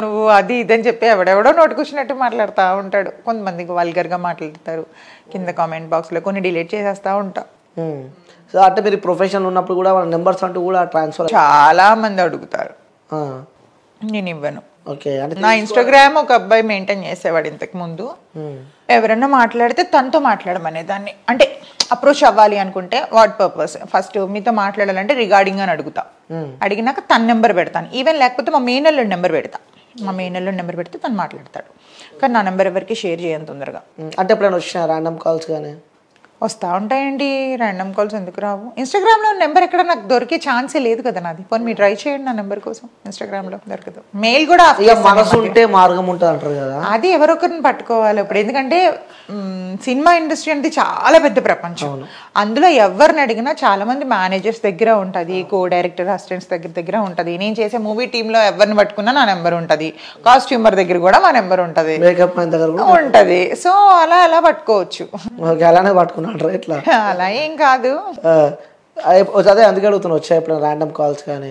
నువ్వు అది ఇదని చెప్పి ఎవడెవడో నోటుకొచ్చినట్టు మాట్లాడుతూ ఉంటాడు. కొంతమందికి వల్గర్గా మాట్లాడతారు. కింద కామెంట్ బాక్స్లో కొన్ని డిలీట్ చేసేస్తూ ఉంటా. సో అంటే మీరు ప్రొఫెషనల్ ఉన్నప్పుడు కూడా వాళ్ళ నెంబర్స్ అంటూ కూడా ట్రాన్స్ఫర్ చాలా మంది అడుగుతారు, నేను ఇవ్వను. ఓకే. అంటే నా ఇన్స్టాగ్రామ్ ఒక అబ్బాయి మెయింటైన్ చేసేవాడు ఇంతకు ముందు. ఎవరైనా మాట్లాడితే తనతో మాట్లాడమనే దాన్ని, అంటే అప్రోచ్ అవ్వాలి అనుకుంటే వాట్ పర్పస్, ఫస్ట్ మీతో మాట్లాడాలంటే రిగార్డింగ్ అని అడుగుతా. అడిగినాక తన నెంబర్ పెడతాను. ఈవెన్ లేకపోతే మా మేనల్లుడి నెంబర్ పెడతా. మా మేనల్లుడి నెంబర్ పెడితే తను మాట్లాడతాడు. కానీ నా నెంబర్ ఎవరికి షేర్ చేయను తొందరగా. అంటే ఎప్పుడైనా వచ్చినా ర్యాండమ్ కాల్స్ కానీ వస్తూ ఉంటాయండి. ర్యాండమ్ కాల్స్ ఎందుకు రావు? ఇన్స్టాగ్రామ్లో నెంబర్ ఎక్కడ నాకు దొరికే ఛాన్సే లేదు కదా నాది. పోనీ మీరు ట్రై చేయండి నా నెంబర్ కోసం. ఇన్స్టాగ్రామ్లో దొరకదు. మెయిల్ కూడా మనసు ఉంటే మార్గం ఉంటుంది అంటారు కదా, అది ఎవరొకరిని పట్టుకోవాలి ఇప్పుడు. ఎందుకంటే సినిమా ఇండస్ట్రీ అనేది చాలా పెద్ద ప్రపంచం. అందులో ఎవరిని అడిగినా చాలా మంది మేనేజర్స్ దగ్గర ఉంటుంది, కో డైరెక్టర్ అసిస్టెంట్స్ దగ్గర ఉంటుంది. నేను చేసే మూవీ టీంలో ఎవరిని పట్టుకున్నా నా నెంబర్ ఉంటుంది. కాస్ట్యూమర్ దగ్గర కూడా మా నెంబర్ ఉంటుంది, మేకప్ మ్యాన్ దగ్గర ఉంటుంది. సో అలా పట్టుకోవచ్చు. అలానే పట్టుకున్నా ఇట్లా అలా ఏం కాదు. అదే అందుకే అడుగుతున్నా, వచ్చా ఎప్పుడైనా ర్యాండమ్ కాల్స్ కానీ?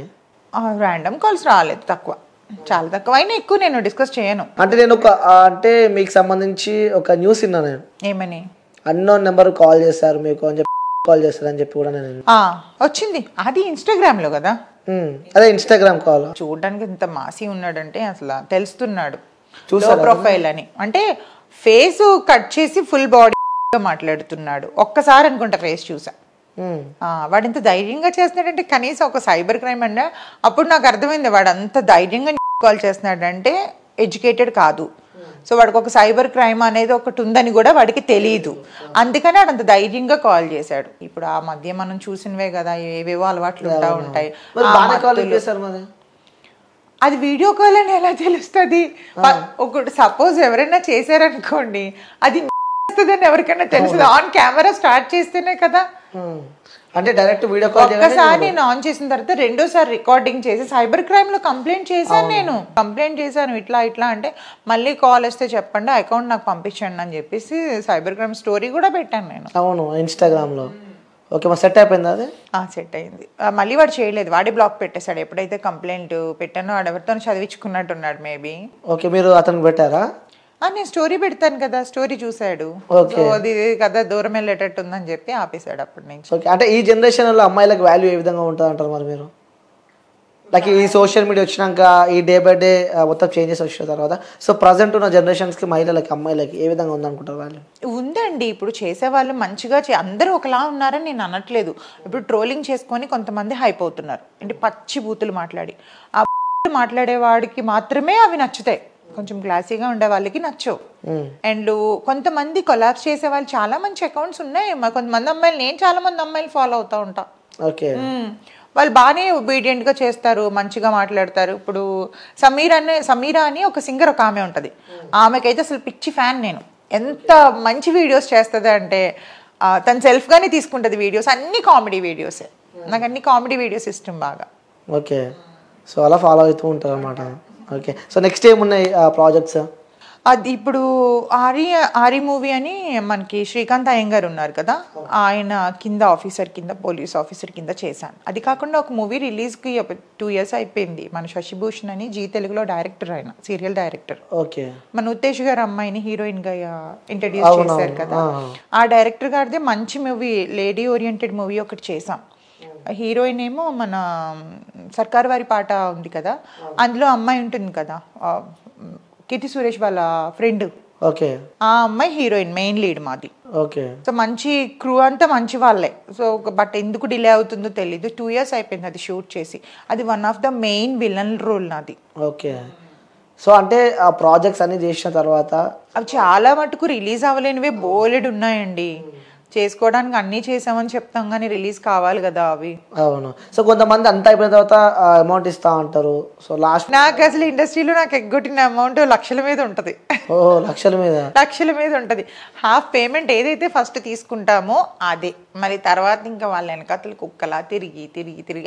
ర్యాండమ్ కాల్స్ రాలేదు, తక్కువ, చాలా తక్కువ. అయినా ఎక్కువ నేను డిస్కస్ చేయను. అంటే నేను అంటే మీకు సంబంధించి ఒక న్యూస్ విన్నా నేను. ఏమని? అన్నోన్ నెంబర్ కాల్ చేస్తారు మీకు అని చెప్పి, కాల్ చేస్తారని చెప్పి కూడా నేను వచ్చింది. అది ఇన్స్టాగ్రామ్ లో కదా. అదే ఇన్స్టాగ్రామ్ కాల్. చూడడానికి ఇంత మాసి ఉన్నాడంటే అసలు తెలుస్తున్నాడు. ప్రొఫైల్ అని అంటే ఫేస్ కట్ చేసి ఫుల్ బాడీ మాట్లాడుతున్నాడు. ఒక్కసారి అనుకుంటా ఫేస్ చూసా. వాడు ఇంత ధైర్యంగా చేస్తున్నాడంటే కనీసం ఒక సైబర్ క్రైమ్ అంటే అప్పుడు నాకు అర్థమైంది వాడు అంత ధైర్యంగా కాల్ చేస్తున్నాడంటే ఎడ్యుకేటెడ్ కాదు. సో వాడికి ఒక సైబర్ క్రైమ్ అనేది ఒకటి ఉందని కూడా వాడికి తెలియదు. అందుకని వాడు అంత ధైర్యంగా కాల్ చేశాడు. ఇప్పుడు ఆ మధ్య మనం చూసినవే కదా, ఏవేవో అలవాట్లు ఉంటాయి. అది వీడియో కాల్ అని ఎలా తెలుస్తుంది? ఒకటి సపోజ్ ఎవరైనా చేశారనుకోండి, అది ఎవరికైనా తెలుసు. ఆన్ కెమెరా స్టార్ట్ చేస్తేనే కదా. అంటే డైరెక్ట్ వీడియో కాల్ ఒక్కసారి నేను ఆన్ చేసిన తర్వాత రెండోసారి రికార్డింగ్ చేసి సైబర్ క్రైమ్ లో కంప్లైంట్ చేశాను. నేను కంప్లైంట్ చేశాను ఇట్లా అంటే మళ్ళీ కాల్ వస్తే చెప్పండి, అకౌంట్ నాకు పంపించండి అని చెప్పేసి సైబర్ క్రైమ్ స్టోరీ కూడా పెట్టాను నేను. అవును, ఇన్స్టాగ్రామ్ లో. ఓకే, మరి సెట్ అయిపోయింది అది? సెట్ అయింది. మళ్ళీ వాడు చేయలేదు, వాడే బ్లాక్ పెట్టేశాడు. ఎప్పుడైతే కంప్లైంట్ పెట్టానో వాడు ఎవరితో చదివించుకున్నట్టున్నాడు మేబీ. ఓకే, మీరు అతనికి పెట్టారా? నేను స్టోరీ పెడతాను కదా, స్టోరీ చూసాడు. అది కదా దూరం వెళ్ళేటట్టు ఉందని చెప్పి ఆపేశాడు అప్పటి నుంచి. ఓకే, అంటే ఈ జనరేషన్ లో అమ్మాయిలకు వాల్యూ ఏ విధంగా ఉంటుంది అంటారు మరి మీరు? లైక్ ఈ సోషల్ మీడియా వచ్చినాక, ఈ డే బై డే మొత్తం చేంజెస్ వచ్చిన తర్వాత, సో ప్రజెంట్ ఉన్న జనరేషన్స్కి మహిళలకి, అమ్మాయిలకి ఏ విధంగా ఉందనుకుంటారు వాళ్ళు? ఉందండి. ఇప్పుడు చేసేవాళ్ళు మంచిగా అందరూ ఒకలా ఉన్నారని నేను అనట్లేదు. ఇప్పుడు ట్రోలింగ్ చేసుకొని కొంతమంది హైప్ అవుతున్నారు, అంటే పచ్చి బూతులు మాట్లాడి. ఆ మాట్లాడేవాడికి మాత్రమే అవి నచ్చుతాయి, కొంచెం క్లాసీగా ఉండే వాళ్ళకి నచ్చవు. అండ్ కొంతమంది కొలాబ్స్ చేసే వాళ్ళు చాలా మంచి అకౌంట్స్ ఉన్నాయి. కొంతమంది అమ్మాయిలు, నేను చాలా మంది అమ్మాయిలు ఫాలో అవుతా ఉంటా. ఓకే, వాళ్ళు బాగానే ఒబీడియంట్ గా చేస్తారు, మంచిగా మాట్లాడతారు. ఇప్పుడు సమీరా అని ఒక సింగర్, ఒక ఆమె ఉంటది. ఆమెకైతే అసలు పిచ్చి ఫ్యాన్ నేను. ఎంత మంచి వీడియోస్ చేస్తుంది అంటే తను సెల్ఫ్ గానే తీసుకుంటది వీడియోస్, అన్ని కామెడీ వీడియోసే. నాకు అన్ని కామెడీ వీడియోస్ ఇష్టం బాగా. ఓకే, సో అలా ఫాలో అవుతూ ఉంటారు అన్నమాట. ఓకే, సో నెక్స్ట్ ఏమున్నాయి ప్రాజెక్ట్స్? అది ఇప్పుడు ఆరి మూవీ అని మనకి శ్రీకాంత్ అయ్యంగారు ఉన్నారు కదా, ఆయన కింద ఆఫీసర్ కింద, పోలీస్ ఆఫీసర్ కింద చేశాను. అది కాకుండా ఒక మూవీ రిలీజ్కి 2 years అయిపోయింది. మన శశిభూషణ్ అని జీ తెలుగులో డైరెక్టర్, ఆయన సీరియల్ డైరెక్టర్. ఓకే, మన ఉత్తేజ్ గారు అమ్మాయిని హీరోయిన్ గా ఇంట్రడ్యూస్ చేశారు కదా, ఆ డైరెక్టర్ గారిదే మంచి మూవీ, లేడీ ఓరియంటెడ్ మూవీ ఒకటి చేసాం. హీరోయిన్ ఏమో మన సర్కార్ వారి పాట ఉంది కదా, అందులో అమ్మాయి ఉంటుంది కదా, కీర్తి సురేష్ వాళ్ళ ఫ్రెండ్. ఓకే, ఆ అమ్మాయి హీరోయిన్, మెయిన్ లీడ్ మాది. ఓకే, సో మంచి క్రూ అంతా మంచి వాళ్ళే. సో బట్ ఎందుకు డిలే అవుతుందో తెలీదు. 2 years అయిపోయింది అది షూట్ చేసి. అది one of the main villain role నాది. ఓకే, సో అంటే ఆ ప్రాజెక్ట్స్ అన్ని చేసిన తర్వాత అవి చాలా మటుకు రిలీజ్ అవ్వలేనివే బోలెడు ఉన్నాయండి. చేసుకోవడానికి అన్నీ చేసామని చెప్తాం కానీ రిలీజ్ కావాలి కదా అవి. అవును, సో కొంతమంది అంతా అయిపోయిన తర్వాత అమౌంట్ ఇస్తా అంటారు. సో లాస్ట్ నాకు అసలు ఇండస్ట్రీలో నాకు ఎగ్గొట్టిన అమౌంట్ లక్షల మీద ఉంటుంది. లక్షల మీద ఉంటుంది. హాఫ్ పేమెంట్ ఏదైతే ఫస్ట్ తీసుకుంటామో అదే, మరి తర్వాత ఇంకా వాళ్ళ వెనకాతలు కుక్కలా తిరిగి.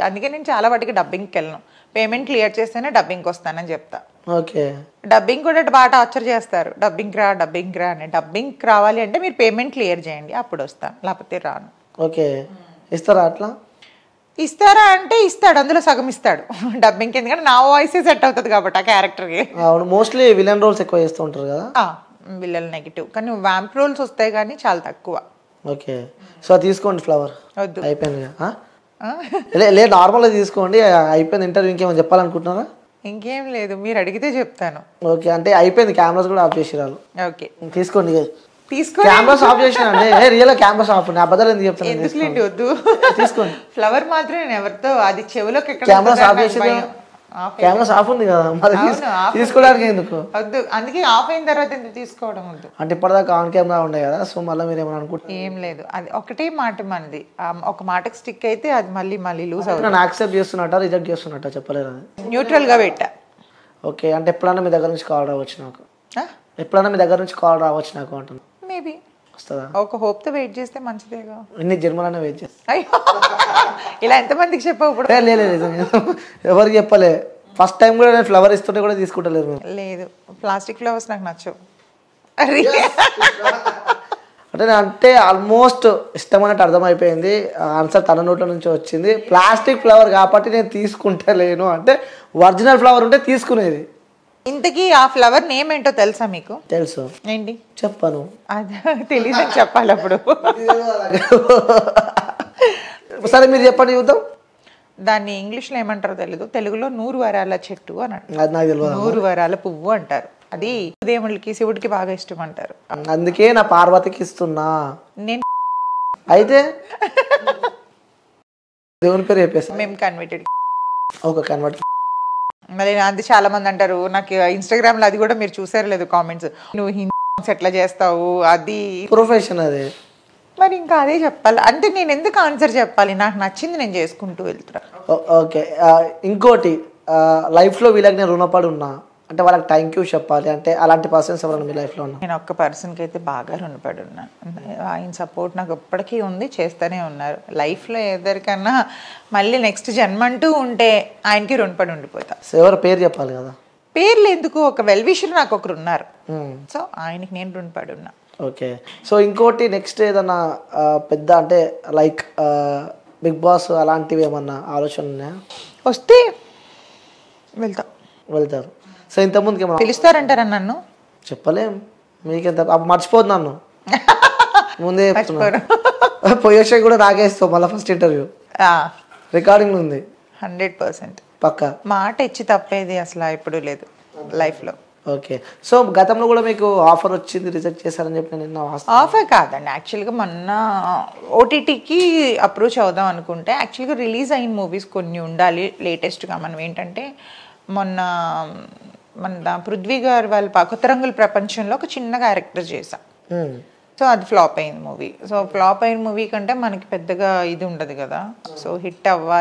అందుకే నేను చాలా వాటికి డబ్బింగ్కి వెళ్ళను. పేమెంట్ క్లియర్ చేస్తేనే డబ్బింగ్కి వస్తానని చెప్తా. ఓకే, డబ్బింగ్ కూడా బాగా టార్చర్ చేస్తారు, డబ్బింగ్ రా అని. డబ్బింగ్ రావాలి అంటే మీరు పేమెంట్ క్లియర్ చేయండి, అప్పుడు వస్తాను, లేకపోతే రాను. ఓకే, ఇస్తారా అట్లా? ఇస్తారా అంటే ఇస్తాడు, అందులో సగం ఇస్తాడు డబ్బింగ్, ఎందుకంటే నా వాయిస్ సెట్ అవుతుంది కాబట్టి ఆ క్యారెక్టర్కి. అవును, మోస్ట్లీ విలన్ రోల్స్ ఎక్కువ చేస్తూ ఉంటారు కదా. విల్లల్ నెగిటివ్, కానీ వ్యాంప్ రోల్స్ వస్తాయి కానీ చాలా తక్కువ. ఓకే, సో తీసుకోండి ఫ్లవర్. వద్దు, అయిపోయింది. లేదు నార్మల్గా తీసుకోండి, అయిపోయింది. ఇంటర్వ్యూ ఇంకేమైనా చెప్పాలనుకుంటున్నారా? ఇంకేం లేదు, మీరు అడిగితే చెప్తాను. ఓకే, అంటే అయిపోయింది, కెమెరాస్ కూడా ఆఫ్ చేసిరాలు. ఓకే తీసుకోండి. తీసుకో, కెమెరాస్ ఆఫ్ చేసిన అండి. రియల్ కెమెరాస్ ఆఫ్, నా అబద్ధాలు ఎందుకు చెప్తాను. ఎందుకులేండి, వద్దు. తీసుకోండి. ఫ్లవర్ మాత్రం నేను ఎవరితో, అది చెవులోకి కెమెరాస్ ఆఫ్ చేసి, కెమెరాస్ ఆఫ్ ఉంది కదా మరి తీసుకోవడానికి ఎందుకు? వద్దు, అందుకే ఆఫ్ అయిన తర్వాత ఎందుకు తీసుకోవడం వద్దు. అంటే ఇప్పటిదాకా ఆన్ కెమెరా ఉండే కదా, సో మళ్ళీ మీరు ఏమైనా అనుకుంటున్నారు? ఏం లేదు, అది ఒకటే మాట మనది, ఒక మాటకి స్టిక్ అయితే అది మళ్ళీ మళ్ళీ లూజ్ అవుతుంది. నన్ను యాక్సెప్ట్ చేస్తున్నట్ట, రిజెక్ట్ చేస్తున్నట్ట చెప్పలేదు అది. న్యూట్రల్ గా పెట్టా. ఓకే, అంటే ఎప్పుడైనా మీ దగ్గర నుంచి కాల్ రావచ్చు నాకు, ఎప్పుడైనా మీ దగ్గర నుంచి కాల్ రావచ్చు నాకు అంటున్నా. మేబీ వస్తుందా? ఒక హోప్ తో వెయిట్ చేస్తే మంచిదేగా. ఇన్ని జన్మలనే వెయిట్ చేస్తా. అయ్యో, ఇలా ఎంతమందికి చెప్పావు ఇప్పుడు? లేదు ఎవరికి చెప్పలే. ఫస్ట్ టైం కూడా నేను ఫ్లవర్ ఇస్తుంటే కూడా తీసుకుంటలేదు. లేదు, ప్లాస్టిక్ ఫ్లవర్స్ నాకు నచ్చవు. అంటే ఆల్మోస్ట్ ఇష్టమైనట్టు అర్థమైపోయింది. ఆన్సర్ తన నోట్ల నుంచి వచ్చింది. ప్లాస్టిక్ ఫ్లవర్ కాబట్టి నేను తీసుకుంటలేను అంటే, ఒరిజినల్ ఫ్లవర్ ఉంటే తీసుకునేది. ఇంతకీ ఆ ఫ్లవర్ నేమ్ ఏంటో తెలుసా మీకు? తెలుసు. ఏంటి చెప్పను. అది తెలీదని చెప్పాలి అప్పుడు. సరే మీరు చెప్పండి చూద్దాం. దాన్ని ఇంగ్లీష్లో ఏమంటారో తెలీదు, తెలుగులో 100 వరాల చెట్టు అని అంటారు. అది నాకు తెలియదు. 100 వరాల పువ్వు అంటారు. అది దేవుళ్ళకి, శివుడికి బాగా ఇష్టం అంటారు. అందుకే నా పార్వతికి ఇస్తున్నా. నేను అయితే దేవుని పేరు చెప్పేసి మేము కన్వర్టెడ్. Okay, convert. మళ్ళీ అది చాలా మంది అంటారు నాకు ఇన్స్టాగ్రామ్ లో, అది కూడా మీరు చూసారు లేదు కామెంట్స్, నువ్వు హిందీ ఎట్లా చేస్తావు, అది ప్రొఫెషన్ అది. మరి ఇంకా అదే చెప్పాలి అంటే నేను ఎందుకు ఆన్సర్ చెప్పాలి? నాకు నచ్చింది నేను చేసుకుంటూ వెళ్తున్నా. ఓకే, ఇంకోటి లైఫ్లో వీళ్ళకి నేను రుణపడి ఉన్నా అంటే వాళ్ళకి థ్యాంక్ యూ చెప్పాలి అంటే, అలాంటి పర్సన్స్ ఎవరైనా మీ లైఫ్లో ఉన్నా? నేను ఒక్క పర్సన్కి అయితే బాగా రుణపడి ఉన్నాను. ఆయన సపోర్ట్ నాకు ఎప్పటికీ ఉంది, చేస్తూనే ఉన్నారు. లైఫ్లో ఎవరికన్నా మళ్ళీ నెక్స్ట్ జన్మ అంటూ ఉంటే ఆయనకి రుణపడి ఉండిపోతా. సో ఎవరు పేరు చెప్పాలి కదా? పేర్లు ఎందుకు, ఒక వెల్ విషర్ నాకు ఒకరు ఉన్నారు, సో ఆయనకి నేను రుణపడి ఉన్నా. ఓకే, సో ఇంకోటి నెక్స్ట్ ఏదన్నా పెద్ద అంటే లైక్ బిగ్ బాస్ అలాంటివి ఏమన్నా ఆలోచన ఉన్నాయా? వస్తే వెళ్తారు. సో ఇంతకుముందుకి ఏమన్నా పిలుస్తారంటారా నన్ను? చెప్పలేం, మీకెంత మర్చిపోదు నన్ను ముందే చెప్తున్నా. పోయేషా కూడా నాకే ఇస్తావు మళ్ళీ ఫస్ట్ ఇంటర్వ్యూ రికార్డింగ్ ఉంది 100%. పక్కా మాట ఇచ్చి తప్పేది అసలు ఎప్పుడు లేదు లైఫ్లో. ఓకే, సో గతంలో కూడా మీకు ఆఫర్ వచ్చింది, రిజెక్ట్ చేశారని చెప్పి నేను ఆఫర్ కాదండి, యాక్చువల్గా మొన్న ఓటీటీకి అప్రోచ్ అవుదాం అనుకుంటే, యాక్చువల్గా రిలీజ్ అయిన మూవీస్ కొన్ని ఉండాలి లేటెస్ట్గా. మనం ఏంటంటే మన పృథ్వీ గారు వాళ్ళ కొత్త రంగుల ప్రపంచంలో ఒక చిన్న క్యారెక్టర్ చేసాం. సో అది ఫ్లాప్ అయింది మూవీ. సో ఫ్లాప్ అయిన మూవీ కంటే మనకి పెద్దగా ఇది ఉండదు కదా, సో హిట్ అవ్వాలి.